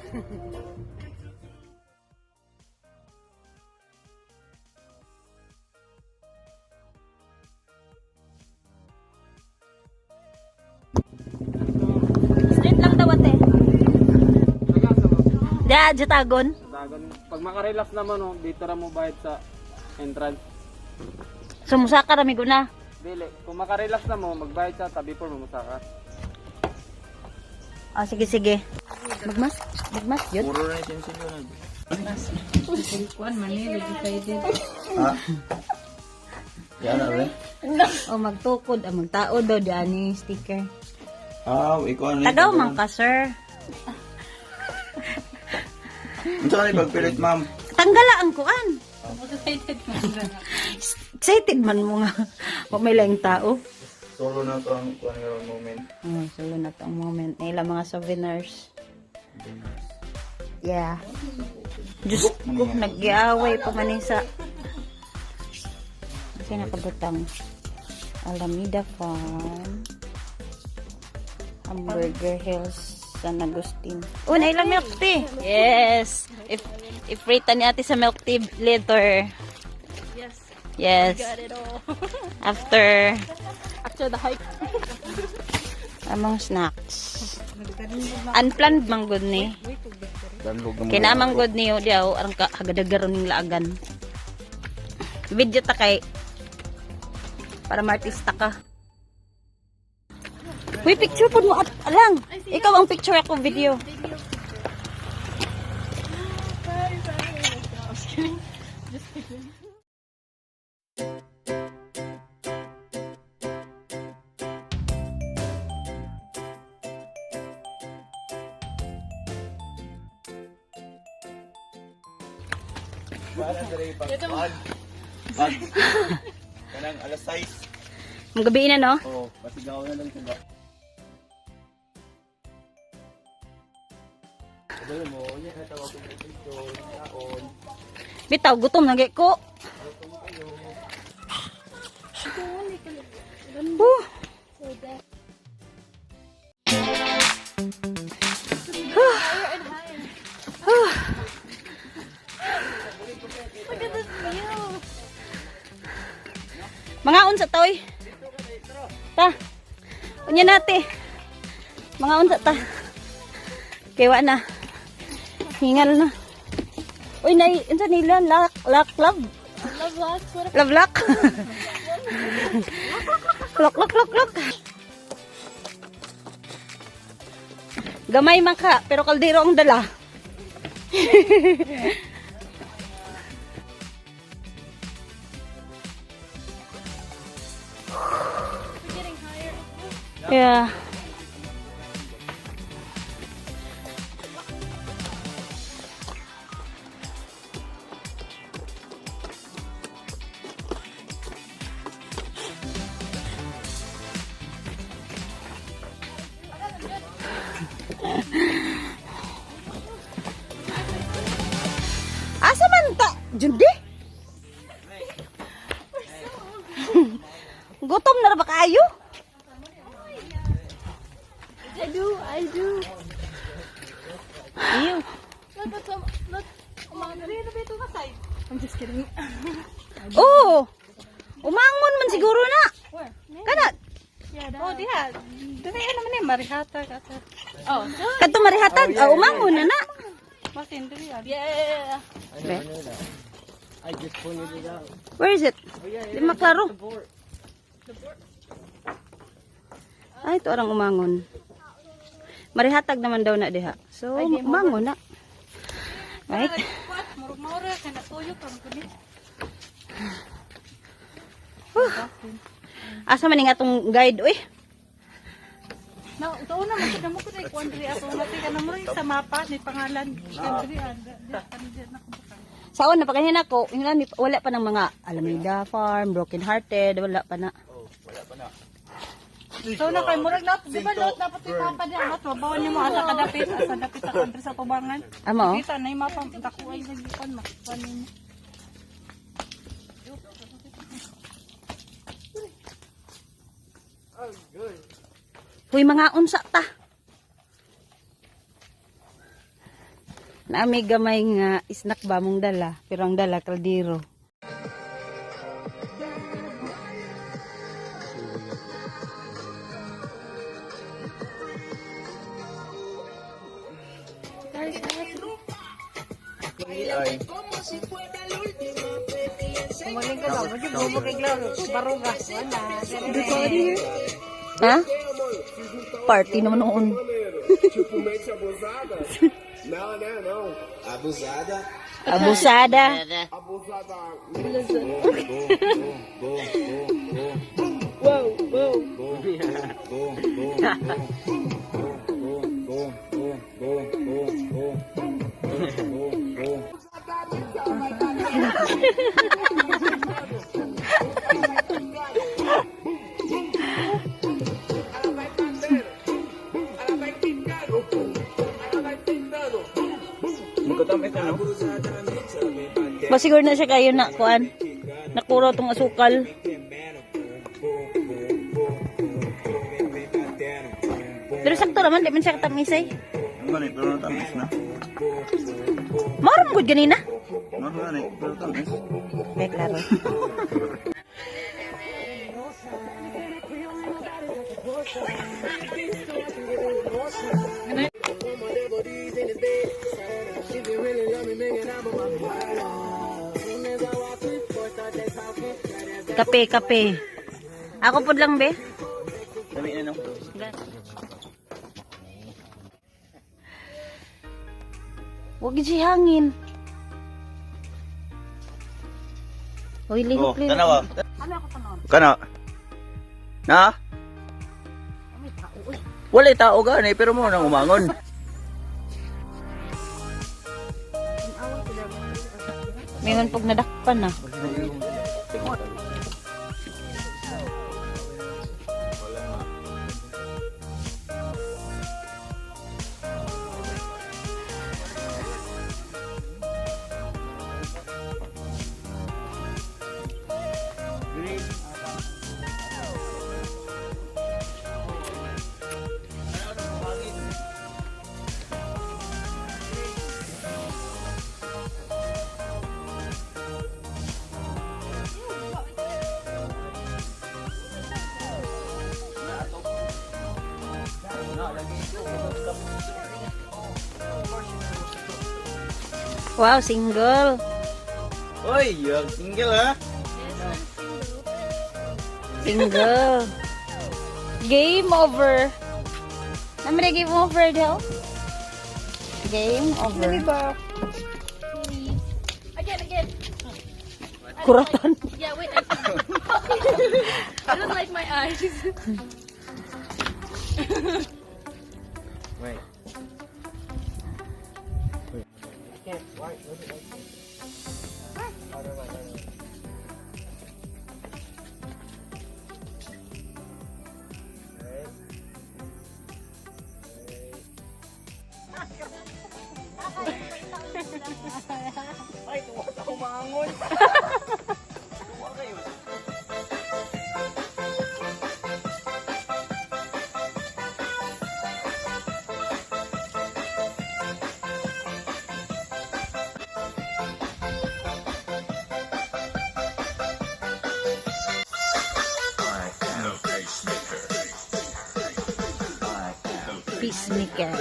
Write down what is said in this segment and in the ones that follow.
Street lang daw ate. Jatagon. Pag makarelax naman, oh, dito ra mo bayad sa entrance. Sumusaka rami ko na. Dili, kung makarelax na mo, magbayad sa tabi po mamusaka. Ah, sige, sige. Magmas yun. Muro na yung sinunod. Ha? Yan na rin? O magtukod, magtaod daw diyan ni sticker. Ikaw na Tagaw man ka, sir. Saan yung pagpilit, ma'am? Tanggala ang kuan. Excited man mo nga. Kung may lang tao. Solo na ito ang moment. Solo na to ang moment. Nila mga souvenirs. Yeah. Diyos ko, nag-iaway pa manisa. Kasi nakabutang. Alameda Farm. Hamburger Hills. San Agustin. Oh, nailang milk tea. Yes. If rita ni ate sa milk tea later. Yes. Yes. Got it all. After the hype. among snacks. Unplanned man good ni. Kinamang good niyo diaw arang hagadagar ning laagan. Video ta kay para martista ka. Uy, picture po mo at alang. Ikaw ang picture ako video. Kanang alas 6. Ang gabi na no? Oo, pasigaw na lang sila. Bitaw, gutom na gay ko. Mga unsa toy. Ta. Unya nate. Mga unsa ta. Kaya na. Hingal na. Uy, unsa nila love. Love. Love. Lock. Gamay man ka, pero kaldero ang dala. Yeah. Asa man ta? Jundi? Gutom na ba kayo? I do. Ew. Look. I'm just kidding. Oh! Umangon man siguro na. Where? Kanat. Yeah, Oh, diha. Dili naman ni marihata ka. Oh, Kadto marihatag. Umangon na na. Masin dili. yeah. I just pointed it out. Where is it? Di maklaro. Ay, ito orang umangon. Marihatag naman daw na diha. So, umangon na. Right? Murag-mura ka na tuyo ka mo kuni. Asa man nga atong guide, uy? Na, ito na mo mo ko dai kuandri ato na ka na mo sa mapa ni pangalan. Kuandri Saon na pagkahin ako, wala pa ng mga Alameda Farm, Broken Hearted, wala pa na. Wala pa na. So na kay murag na, di ba lot dapat ipapa diyan at mabawan nimo asa kadapit sa country sa tubangan. Amo? Kita na yung mapa dako ay nagikon makuan nimo. Huy mga unsa ta. Naami gamay nga snack ba mong dala, pero ang dala kaldero. Ay. Maling ka lang, kasi bumo kay Glaro, baruga. Ha? Party naman noon. Não. Abusada. Abusada. Masiguro na siya kayo na kuan. Nakuro tong asukal. Pero sakto naman, di man siya katamisay. Ganit, pero natamis na. Maram good ganina. Ganit, pero tamis. Okay, klaro. Kape, kape. Ako po lang, be. Dami na, no? Huwag si hangin. Uy, Oh, lihok, lihok. tanawa. Ano ako panon? Kana? Na? Wala tao gani, pero mo nang umangon. Mayroon pag nadakpan na. Wow, single. Oy, yung single ha? Single. Game over. Naman na game over, Del? Game over. Again. Kuratan. Yeah, wait. I don't like my eyes. Wait. Ay, tuwa ka umangon. Tuwa kayo. Peacemaker.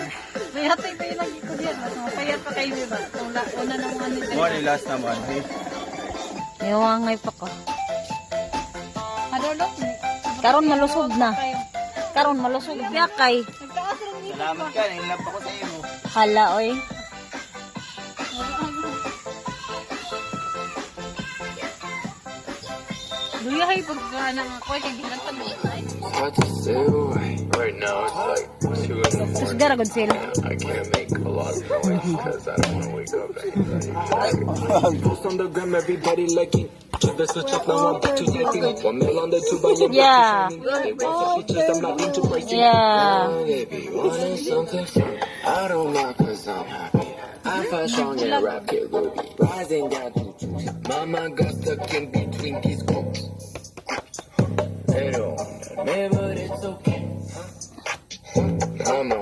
May hatay pa yung lagi ko diyan. Mas mapayat pa kayo, diba? Kung una na mga nito. Mo ni last naman, hey. Mayawangay pa ko. Ano, no? Karon malusog na. Karon malusog. Yakay. Nagtaas rin dito. Salamat ka, nainlap ako sa iyo. Hala, oy. Luyahay pagka nang ako ay kaginatan mo. Hard to say away. Right now it's like 2 in the Tapos morning. garagod sila. I can't make a lot of noise because I don't want to wake up anybody. Post on the gram, everybody liking. Give us a check, now I'm back to yapping. 1 mil on the tube, I am Yeah. They want the features, I'm not into pricing. Yeah. Baby, wanting something fun. I don't mind cause I'm happy. I find strong in a rap kid will be rising down to choose. Mama got stuck in between these quotes. They don't understand, but it's okay. Mama,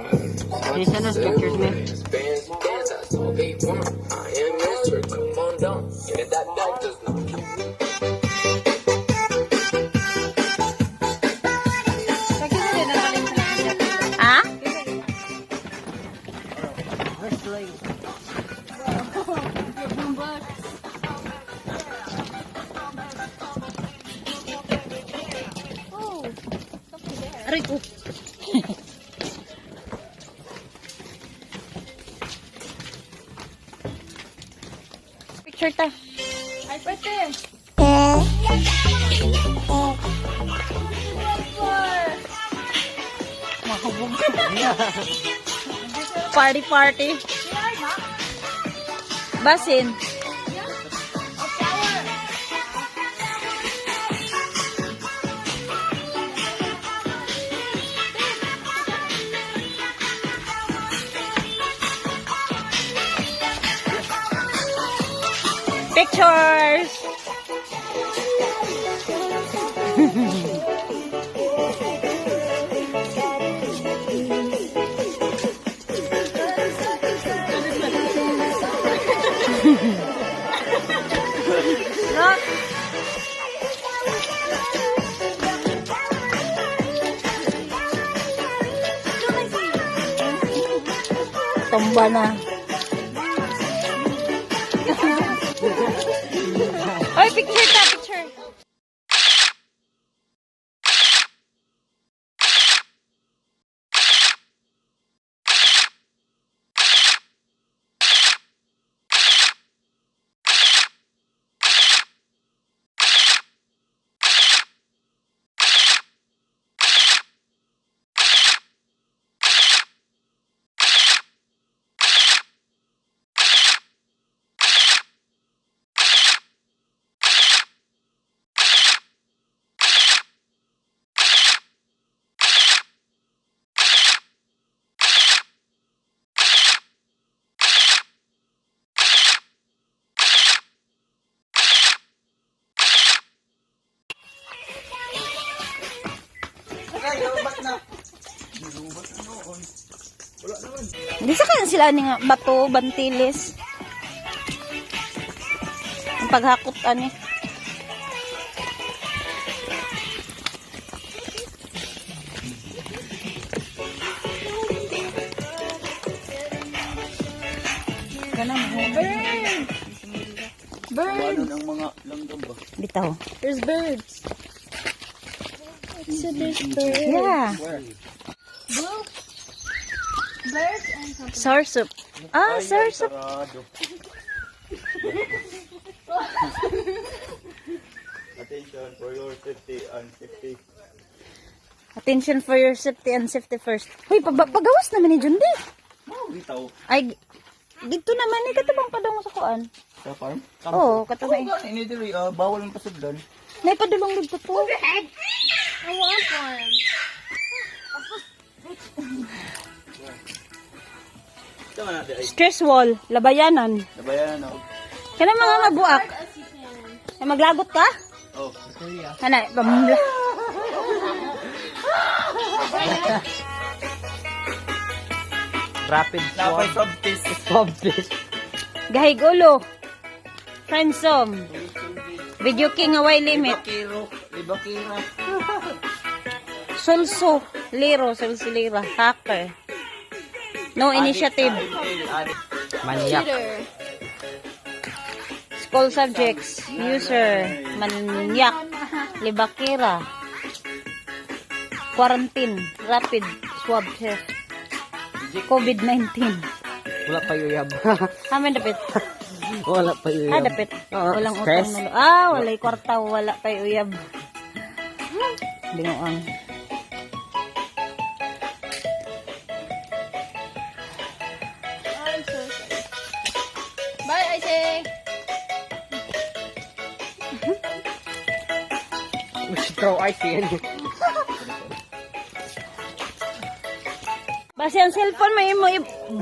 Listen to pictures, man. bands, I saw baby. that does not count. Ha? Aray ko. Picture ta. Ay, pwede. Party party. Basin. Pictures. Look. Tumba na. Oy, picture ta, picture. Di sa kaya sila ni nga bato, bantilis. Ang paghakot ani. Ganun mo. Bird. Ang mga langgam ba? Bitaw. There's birds. So there's birds. Yeah. Blue. Birds and something. Sour soup. Ah, sour soup. Sarado. Attention for your safety and safety. Attention for your safety and safety first. Hoy, pagawas naman ni Jundi. Oh, bitaw. Ay, dito naman ni katabang padong sa kuan. Sa farm? Oo, katabang. Ini diri, bawal ang pasudlan. Nay padulong dito to. I want one. Tama na, ay. Stress wall, labayanan. Nabayanan ako. Kana mga mabuak. As you can. Ay, maglagot ka? Oh. Kana, pamla. Rapid Napay swab test. swab test. Gahig ulo. Friendsom. Video king away limit. Libakira. Sulso. Liro, sulsilira. Hacker. No initiative. Maniyak. Cheater. School subjects. User. Manyak. Libakira. Quarantine. Rapid swab test. COVID-19. Wala pa yuyab. Amin dapit. Wala pa yuyab. Dapit. Oo, Walang stress. utang na walay kwarta. Wala pa uyab. Binuang. I'm so sorry. Bye, I say. Throw ice in. Basi ang cellphone may mo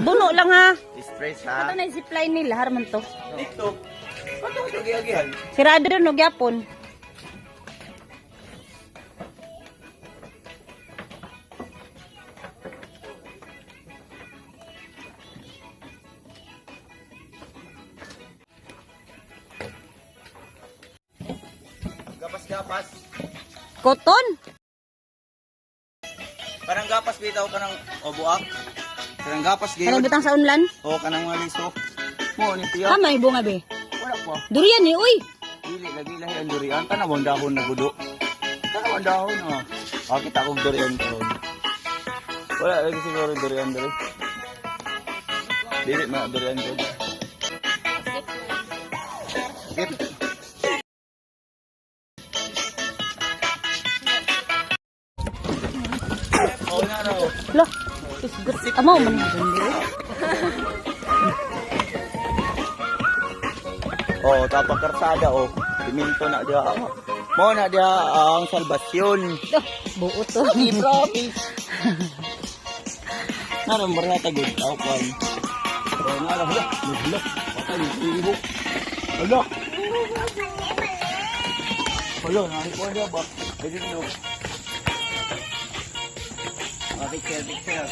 buno lang ha. Stress Ito ha. na zipline nila harman to. Dito. Ano ito giyagihan? Sirado rin og yapon. gapas. Cotton? Parang gapas bitaw ka ng buak. Parang gapas Kanang gayon. butang sa unlan? O kanang maliso. Mo ni tiya. May bunga be. Wala pa. Durian ni, uy. Dili lagi lahi ang durian. Tanawang dahon na gudo. Tanawang dahon oh. Kita akong durian ko. Wala lagi siguro durian dali. Dili ma durian ko. Skip. Oh na raw. Lo. Isgot. Amo man. Oh, tapos karsada oh. Diminto na dia. Mo na dia ang salbasyon. Buot to. Di promise. Naram berata gud awan. Oh, naram hala. Hala. Patay ibo. Hala. Hala, nari ko dia ba. Jadi no. Picture.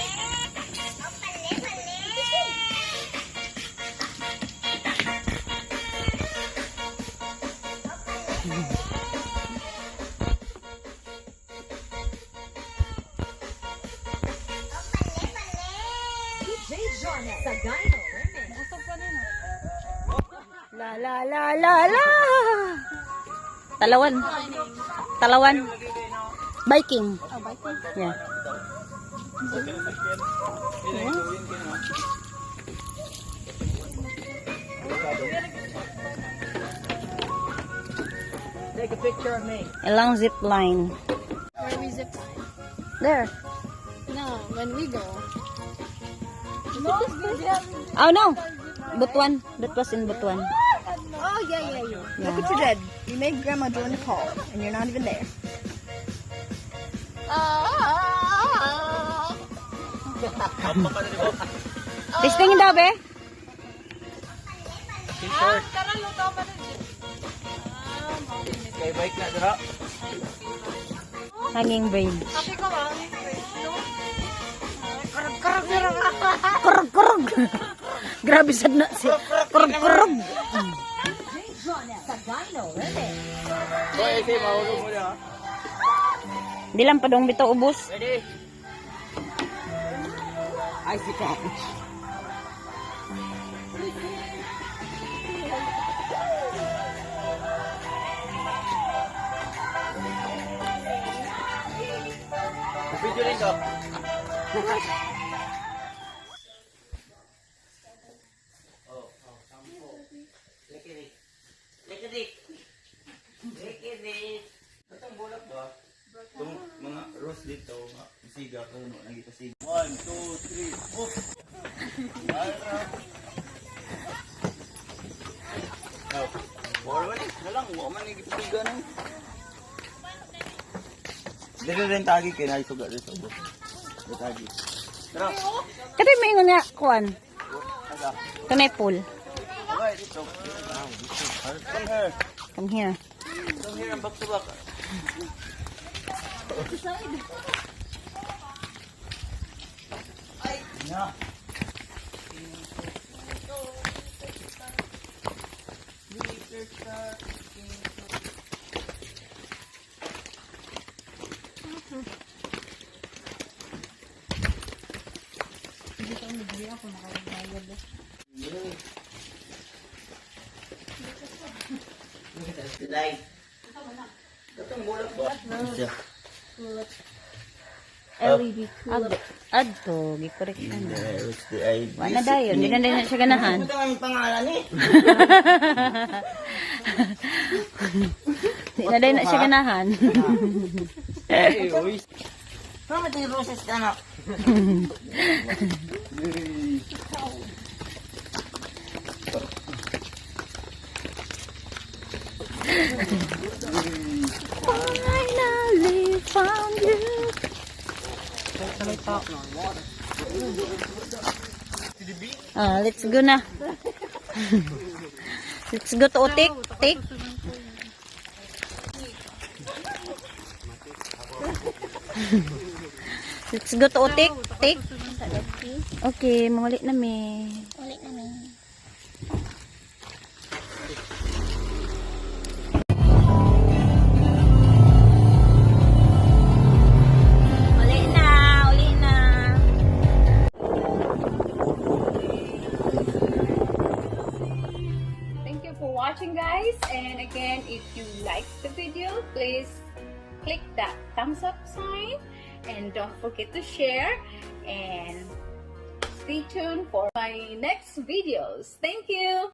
La la la la la. Talawan. Talawan. Biking. Oh, biking. Yeah. Take a picture of me. A long zip line. Where we zip line? There. No, when we go. Oh no. Butuan. That was in Butuan. Oh, yeah. Look what you did. You made Grandma join the call, and you're not even there. Testing daw be? T-shirt. Kay bike na dira. Hanging braid. Sabi ko ba? Kurug kurug. Grabe sad na si. Kurug kurug. Boy, say mahulog mo dia. Di lang padong bitaw ubos. Ready? I see ka. Video rin ka. Itong bulak ba? Itong mga rose dito, mga siga ko, nagita siga. 1, 2, 3, oh! Now, forward na lang, huwag man nagipasiga na. Dito rin tagi kayo, naisuga dito. Dito tagi. Tara, Kati may ingon nga kuan. taga. Kanay pool. Okay, dito. Come here. Come here. Come here and back to back. Yeah. Itong bulak ba? Siya. LED tulip. Adto, gikorek na. There's the ID. Wala dayon, di na dayon siya ganahan. Ito ang pangalan eh. Di na dayon siya ganahan. Ay, uy. Mama, ito yung roses ka na. Finally found you. Let's go na. Let's go to Otik. Tik. Let's go to Otik. Tik. Okay, mangulit na mi. for watching, guys. And again, if you liked the video, please click that thumbs up sign and don't forget to share, and stay tuned for my next videos. Thank you.